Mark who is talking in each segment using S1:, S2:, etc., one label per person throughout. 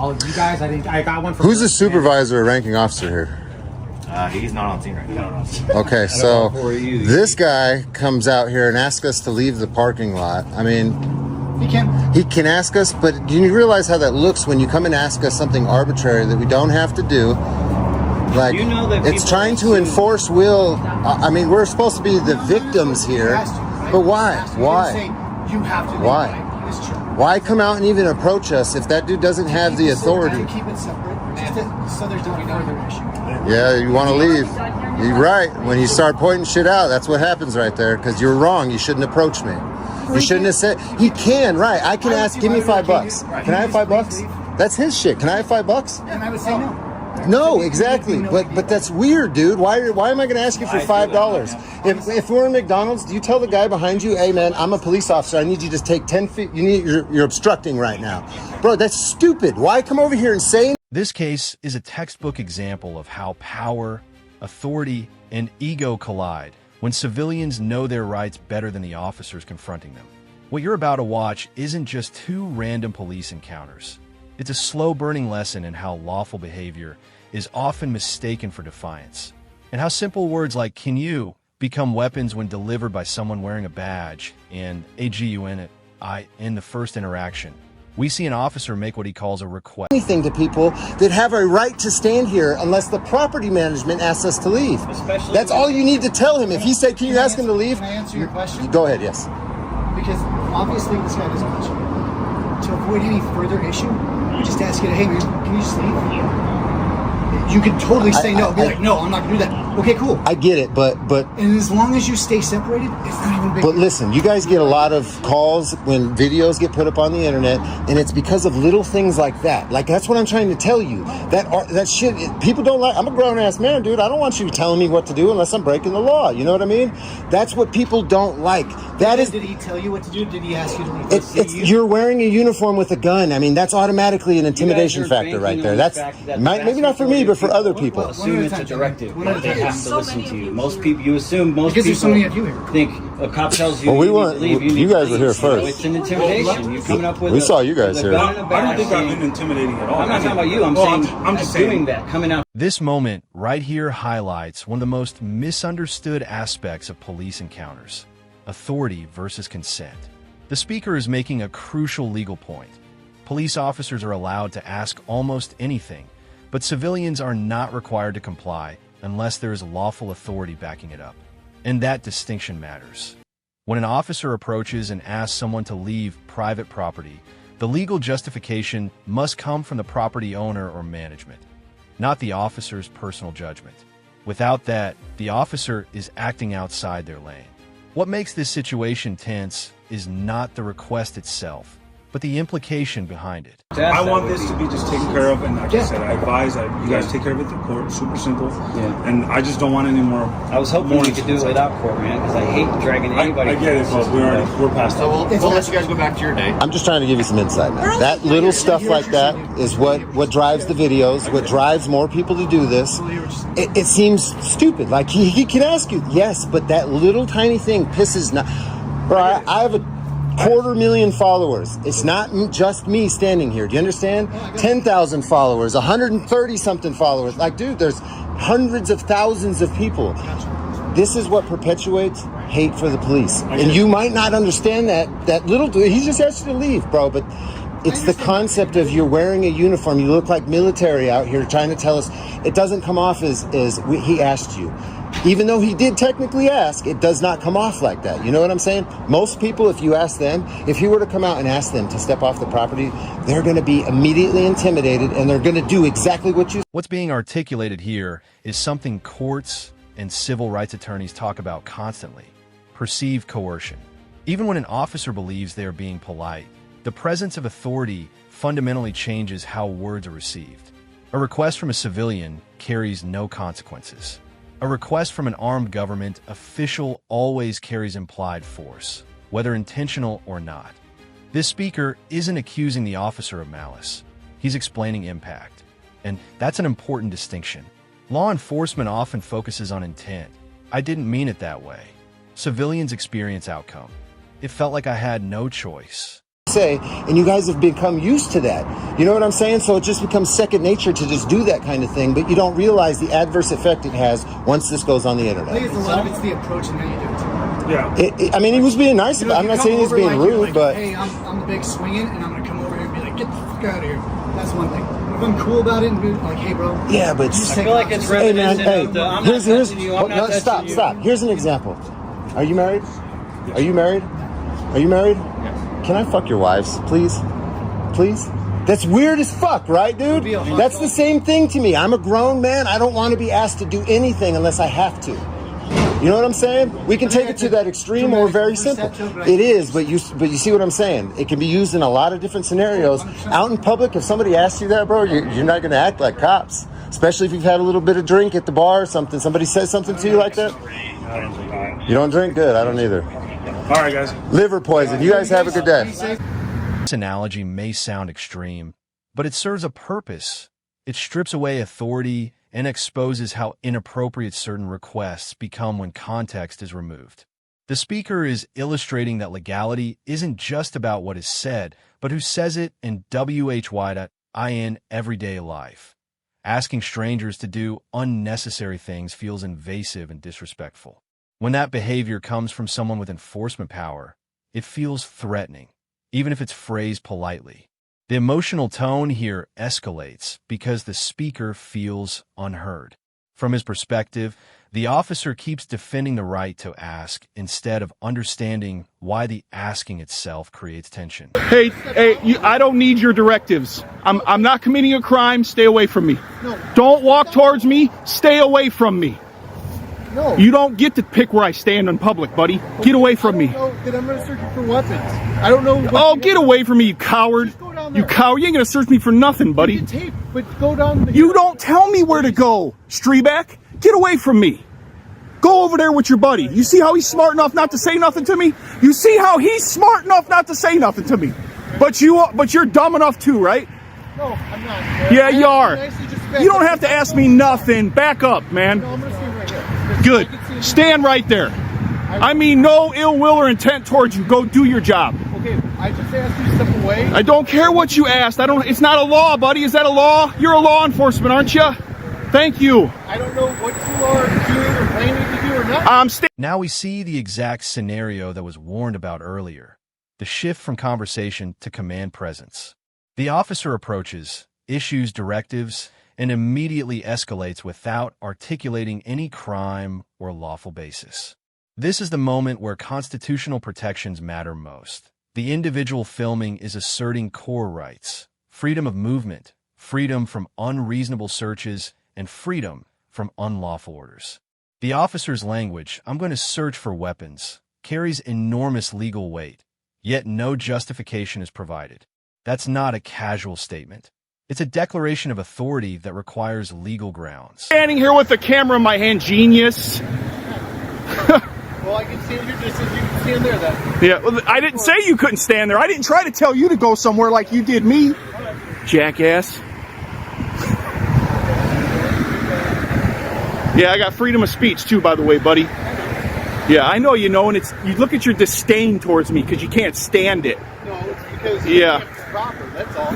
S1: all of you guys. I think I got one for...
S2: Who's the supervisor or ranking officer here?
S3: He's not on scene right now.
S2: Okay, so this guy comes out here and asks us to leave the parking lot. I mean, he can ask us, but do you realize how that looks when you come and ask us something arbitrary that we don't have to do? Like,
S3: you know that
S2: it's trying to enforce will. I mean, we're supposed to be the victims here, but why? Why?
S1: You have to.
S2: Why? Why come out and even approach us if that dude doesn't have the authority?
S1: Keep it separate, so there's no further issue.
S2: Yeah, you want to leave. You're right. When you start pointing shit out, that's what happens right there. Because you're wrong. You shouldn't approach me. You shouldn't have said. He can, right? I can ask. Give me $5. Can I have $5? That's his shit. Can I have $5?
S1: And I would say no.
S2: No, exactly. But that's weird, dude. Why am I going to ask you for $5? If we're in McDonald's, do you tell the guy behind you, hey man, I'm a police officer. I need you to take 10 feet. You're obstructing right now, bro. That's stupid. Why come over here and say?
S4: This case is a textbook example of how power, authority, and ego collide when civilians know their rights better than the officers confronting them. What you're about to watch isn't just two random police encounters. It's a slow-burning lesson in how lawful behavior is often mistaken for defiance, and how simple words like "can you" become weapons when delivered by someone wearing a badge and AGUNI in the first interaction. We see an officer make what he calls a request.
S2: Anything to people that have a right to stand here unless the property management asks us to leave. That's all you need to tell him. If he said, can you ask him to leave?
S1: Can I answer your question?
S2: Go ahead, yes.
S1: Because obviously this guy doesn't want you. To avoid any further issue, we just ask you, hey man, can you just leave? You can totally say no. Be like, no, I'm not gonna do that. Okay, cool.
S2: I get it, but
S1: and as long as you stay separated, it's not even big.
S2: But listen, you guys get a lot of calls when videos get put up on the internet, and it's because of little things like that. Like, that's what I'm trying to tell you. That shit, people don't like. I'm a grown ass man, dude. I don't want you telling me what to do unless I'm breaking the law. You know what I mean? That's what people don't like.
S1: Did he tell you what to do? Did he ask you to leave?
S2: You're wearing a uniform with a gun. I mean, that's automatically an intimidation factor right there. That's maybe not for me, but for other people.
S3: Assume it's a directive. They have to listen to you. Most people, you assume most
S1: because
S3: people think
S1: a
S3: cop tells you.
S2: Well, we weren't. You guys were here first.
S3: It's an intimidation. You're coming up with.
S2: We saw you guys here.
S5: I don't think I've been intimidating at all.
S3: I'm not talking about you. I'm saying I'm just doing that. Coming out.
S4: This moment right here highlights one of the most misunderstood aspects of police encounters: authority versus consent. The speaker is making a crucial legal point. Police officers are allowed to ask almost anything, but civilians are not required to comply unless there is lawful authority backing it up. And that distinction matters. When an officer approaches and asks someone to leave private property, the legal justification must come from the property owner or management, not the officer's personal judgment. Without that, the officer is acting outside their lane. What makes this situation tense is not the request itself, but the implication behind it.
S5: I want this to be just taken care of, and like I said, I advise that you guys take care of it through court. Super simple. Yeah. And I just don't want any more.
S3: I was hoping we could do it without court, man, because I hate dragging anybody.
S5: I get it, but we're past that.
S6: We'll let you guys go back to your day.
S2: I'm just trying to give you some insight, man. That little stuff like that is what drives the videos, what drives more people to do this. It seems stupid. Like, he can ask you, yes, but that little tiny thing pisses not. Bro, I have a 250,000 followers. It's not just me standing here. Do you understand? 10,000 followers, 130 something followers. Like, dude, there's hundreds of thousands of people. This is what perpetuates hate for the police. And you might not understand that little dude. He just asked you to leave, bro. But it's the concept of you're wearing a uniform. You look like military out here trying to tell us. It doesn't come off as he asked you. Even though he did technically ask, it does not come off like that. You know what I'm saying? Most people, if you ask them, if you were to come out and ask them to step off the property, they're going to be immediately intimidated and they're going to do exactly what you...
S4: What's being articulated here is something courts and civil rights attorneys talk about constantly: perceived coercion. Even when an officer believes they are being polite, the presence of authority fundamentally changes how words are received. A request from a civilian carries no consequences. A request from an armed government official always carries implied force, whether intentional or not. This speaker isn't accusing the officer of malice. He's explaining impact. And that's an important distinction. Law enforcement often focuses on intent. I didn't mean it that way. Civilians experience outcome. It felt like I had no choice.
S2: say, and you guys have become used to that. You know what I'm saying? So it just becomes second nature to just do that kind of thing, but you don't realize the adverse effect it has once this goes on the internet.
S1: I think it's a lot of it's the approach and how you do it.
S5: Yeah.
S2: I mean, he was being nice about it. I'm not saying he's being rude,
S1: like,
S2: but...
S1: Hey, I'm the big swinging, and I'm going to come over here and be like, get the fuck out of here. That's one thing. If I'm cool about it and be like, hey, bro.
S2: Yeah, but...
S3: I feel like it's
S2: hey, man,
S3: reminiscent of the, I'm
S2: here's,
S3: not touching you, I'm not touching
S2: stop,
S3: you.
S2: stop. Here's an example. Are you married? Are you married? Are you married?
S5: Yes.
S2: Can I fuck your wives, please? Please? That's weird as fuck, right, dude? That's the same thing to me. I'm a grown man. I don't want to be asked to do anything unless I have to. You know what I'm saying? We can take it to that extreme or very simple. It is, but you see what I'm saying? It can be used in a lot of different scenarios. Out in public, if somebody asks you that, bro, you're not going to act like cops. Especially if you've had a little bit of drink at the bar or something. Somebody says something to you like that? You don't drink? Good. I don't either.
S5: All right, guys.
S2: Liver poison. You guys have a good day.
S4: This analogy may sound extreme, but it serves a purpose. It strips away authority and exposes how inappropriate certain requests become when context is removed. The speaker is illustrating that legality isn't just about what is said, but who says it in WHY.IN everyday life. Asking strangers to do unnecessary things feels invasive and disrespectful. When that behavior comes from someone with enforcement power, it feels threatening, even if it's phrased politely. The emotional tone here escalates because the speaker feels unheard. From his perspective, the officer keeps defending the right to ask instead of understanding why the asking itself creates tension.
S6: Hey, I don't need your directives. I'm not committing a crime. Stay away from me.
S1: No.
S6: Don't walk towards me. Stay away from me.
S1: No.
S6: You don't get to pick where I stand in public, buddy. Get away from me.
S1: No, then I'm going to search you for weapons. I don't know.
S6: Oh, get away from me, you coward.
S1: Just go down there.
S6: You coward. You ain't going to search me for nothing, buddy.
S1: You can tape, but go down the...
S6: You don't tell me where to go, Streeback. Get away from me. Go over there with your buddy. You see how he's smart enough not to say nothing to me? You see how he's smart enough not to say nothing to me? But you're dumb enough too, right?
S1: No, I'm not.
S6: Yeah, you are. You don't have to ask me nothing. Back up, man.
S1: No, I'm going to stand right here.
S6: Good. Stand right there. I mean no ill will or intent towards you. Go do your job.
S1: Okay, I just asked you to step away.
S6: I don't care what you asked. It's not a law, buddy. Is that a law? You're a law enforcement, aren't you? Thank you.
S1: I don't know what you are doing or planning to do or not.
S4: Now we see the exact scenario that was warned about earlier. The shift from conversation to command presence. The officer approaches, issues directives, and immediately escalates without articulating any crime or lawful basis. This is the moment where constitutional protections matter most. The individual filming is asserting core rights, freedom of movement, freedom from unreasonable searches, and freedom from unlawful orders. The officer's language, "I'm going to search for weapons," carries enormous legal weight, yet no justification is provided. That's not a casual statement. It's a declaration of authority that requires legal grounds.
S6: Standing here with the camera in my hand, genius.
S1: Well, I can stand here just as you can stand there then.
S6: Yeah, well, I didn't say you couldn't stand there. I didn't try to tell you to go somewhere like you did me, jackass. Yeah, I got freedom of speech too, by the way, buddy. Yeah, I know you know, and you look at your disdain towards me because you can't stand it.
S1: No, it's because
S6: Yeah.
S1: it's proper, that's all.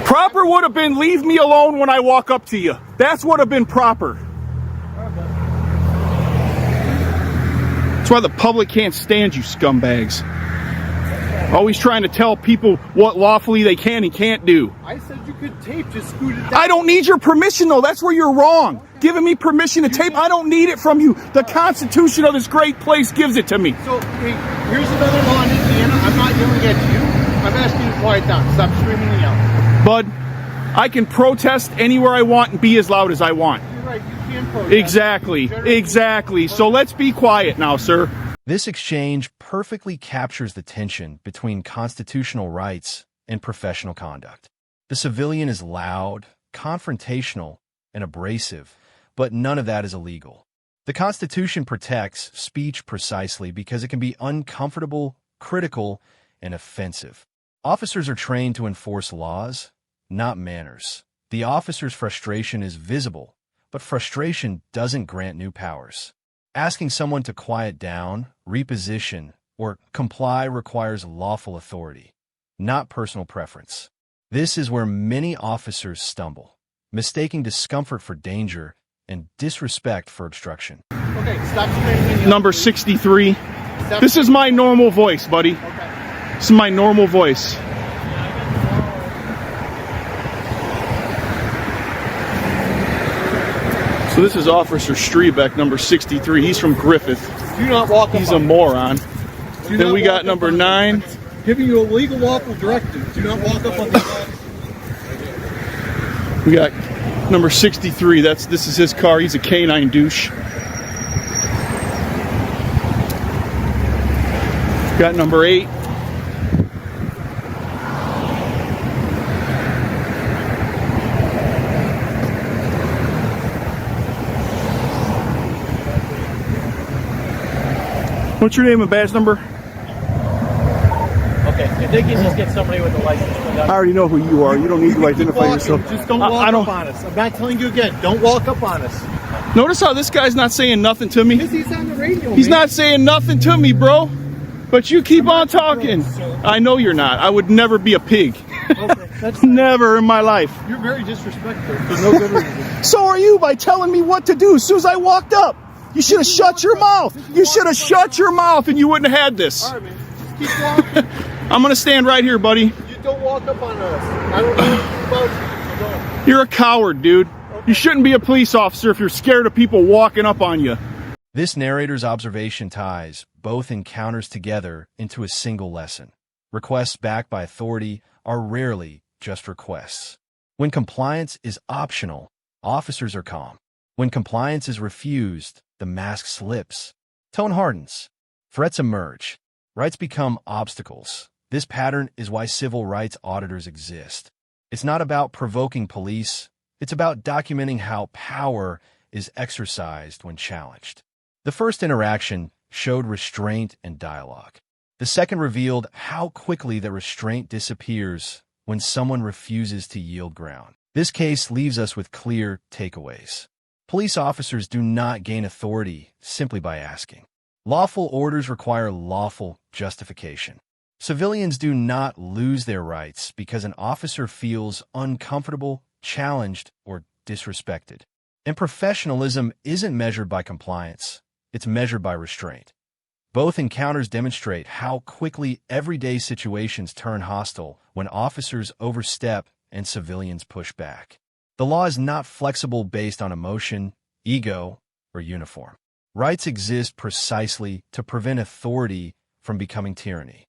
S6: Proper would have been leave me alone when I walk up to you. That's what would have been proper. That's why the public can't stand you scumbags. Always trying to tell people what lawfully they can and can't do.
S1: I said you could tape, just scoot it down.
S6: I don't need your permission though, that's where you're wrong. Giving me permission to tape, I don't need it from you. The Constitution of this great place gives it to me.
S1: So, hey, here's another law in Indiana. I'm not yelling at you. I'm asking you to quiet down. Stop screaming and yelling.
S6: Bud, I can protest anywhere I want and be as loud as I want.
S1: You're right, you can protest.
S6: Exactly. So let's be quiet now, sir.
S4: This exchange perfectly captures the tension between constitutional rights and professional conduct. The civilian is loud, confrontational, and abrasive, but none of that is illegal. The Constitution protects speech precisely because it can be uncomfortable, critical, and offensive. Officers are trained to enforce laws, not manners. The officer's frustration is visible, but frustration doesn't grant new powers. Asking someone to quiet down, reposition, or comply requires lawful authority. not personal preference. This is where many officers stumble, mistaking discomfort for danger and disrespect for obstruction.
S6: Okay, stop screaming. Number 63. This is my normal voice, buddy. Okay. This is my normal voice. So this is Officer Strebeck, number 63. He's from Griffith.
S7: Do not walk up.
S6: He's a moron. Then we got number 9.
S7: Giving you a legal lawful directive. Do not walk up on the
S6: We got number 63. This is his car. He's a canine douche. Got number 8. What's your name and badge number?
S7: Okay, I think you just get somebody with a license.
S6: I already know who you are. You don't need to identify yourself.
S7: Just don't walk up on us. I'm not telling you again. Don't walk up on us.
S6: Notice how this guy's not saying nothing to me?
S7: He's on the radio,
S6: He's not saying nothing to me, bro. But you keep on talking. I know you're not. I would never be a pig.
S7: Okay, that's
S6: Never in my life.
S7: You're very disrespectful for no good reason.
S6: So are you by telling me what to do as soon as I walked up. You should have shut your mouth. You should have shut your mouth and you wouldn't have had this.
S7: All right, man. Just keep walking.
S6: I'm going to stand right here, buddy.
S7: You don't walk up on us. I don't know anything about you.
S6: You're a coward, dude. You shouldn't be a police officer if you're scared of people walking up on you.
S4: This narrator's observation ties both encounters together into a single lesson. Requests backed by authority are rarely just requests. When compliance is optional, officers are calm. When compliance is refused, the mask slips. Tone hardens. Threats emerge. Rights become obstacles. This pattern is why civil rights auditors exist. It's not about provoking police. It's about documenting how power is exercised when challenged. The first interaction showed restraint and dialogue. The second revealed how quickly the restraint disappears when someone refuses to yield ground. This case leaves us with clear takeaways. Police officers do not gain authority simply by asking. Lawful orders require lawful justification. Civilians do not lose their rights because an officer feels uncomfortable, challenged, or disrespected. And professionalism isn't measured by compliance. It's measured by restraint. Both encounters demonstrate how quickly everyday situations turn hostile when officers overstep and civilians push back. The law is not flexible based on emotion, ego, or uniform. Rights exist precisely to prevent authority from becoming tyranny.